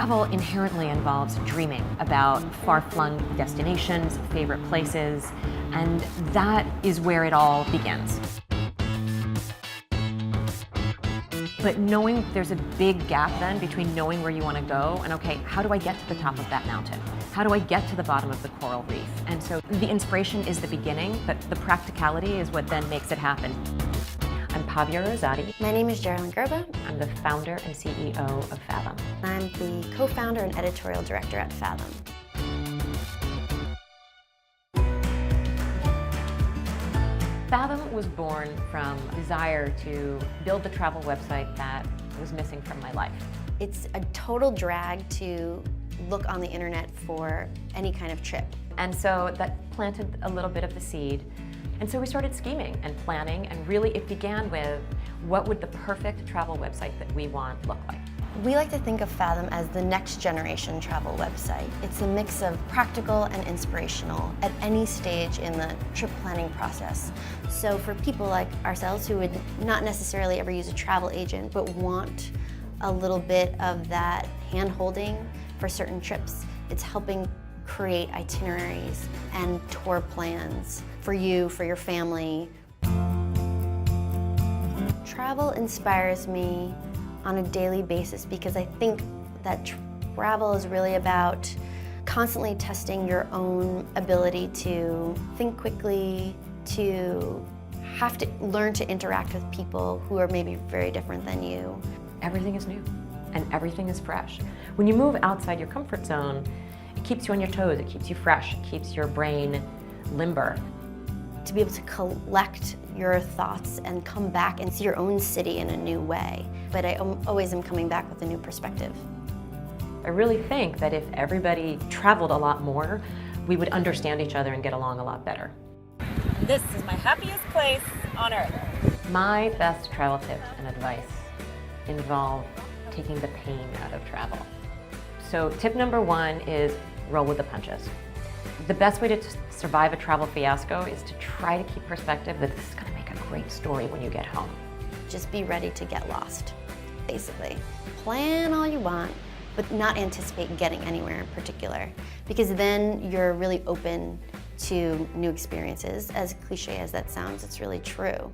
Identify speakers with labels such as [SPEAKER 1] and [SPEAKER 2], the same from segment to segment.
[SPEAKER 1] Travel inherently involves dreaming about far-flung destinations, favorite places, and that is where it all begins. But knowing there's a big gap then between knowing where you want to go and, okay, how do I get to the top of that mountain? How do I get to the bottom of the coral reef? And so the inspiration is the beginning, but the practicality is what then makes it happen. I'm Pavia Rosati.
[SPEAKER 2] My name is Geralyn Gerba.
[SPEAKER 1] I'm the founder and CEO of Fathom.
[SPEAKER 2] I'm the co-founder and editorial director at Fathom.
[SPEAKER 1] Fathom was born from a desire to build the travel website that was missing from my life.
[SPEAKER 2] It's a total drag to look on the internet for any kind of trip.
[SPEAKER 1] And so that planted a little bit of the seed. And so we started scheming and planning, and really it began with what would the perfect travel website that we want look like.
[SPEAKER 2] We like to think of Fathom as the next generation travel website. It's a mix of practical and inspirational at any stage in the trip planning process. So for people like ourselves who would not necessarily ever use a travel agent but want a little bit of that hand-holding for certain trips, it's helping create itineraries and tour plans for you, for your family. Travel inspires me on a daily basis because I think that travel is really about constantly testing your own ability to think quickly, to have to learn to interact with people who are maybe very different than you.
[SPEAKER 1] Everything is new and everything is fresh. When you move outside your comfort zone, it keeps you on your toes, it keeps you fresh, it keeps your brain limber.
[SPEAKER 2] To be able to collect your thoughts and come back and see your own city in a new way. But I always am coming back with a new perspective.
[SPEAKER 1] I really think that if everybody traveled a lot more, we would understand each other and get along a lot better.
[SPEAKER 3] This is my happiest place on earth.
[SPEAKER 1] My best travel tips and advice involve taking the pain out of travel. So tip number one is roll with the punches. The best way to survive a travel fiasco is to try to keep perspective that this is going to make a great story when you get home.
[SPEAKER 2] Just be ready to get lost, basically. Plan all you want, but not anticipate getting anywhere in particular, because then you're really open to new experiences. As cliche as that sounds, it's really true.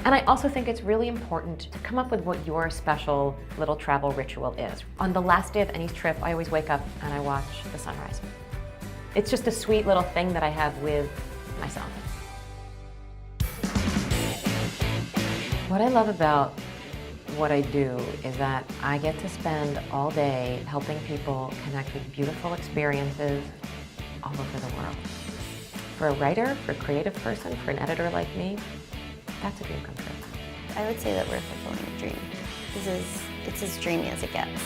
[SPEAKER 1] And I also think it's really important to come up with what your special little travel ritual is. On the last day of any trip, I always wake up and I watch the sunrise. It's just a sweet little thing that I have with myself. What I love about what I do is that I get to spend all day helping people connect with beautiful experiences all over the world. For a writer, for a creative person, for an editor like me, that's a dream come true.
[SPEAKER 2] I would say that we're fulfilling a dream. It's as dreamy as it gets.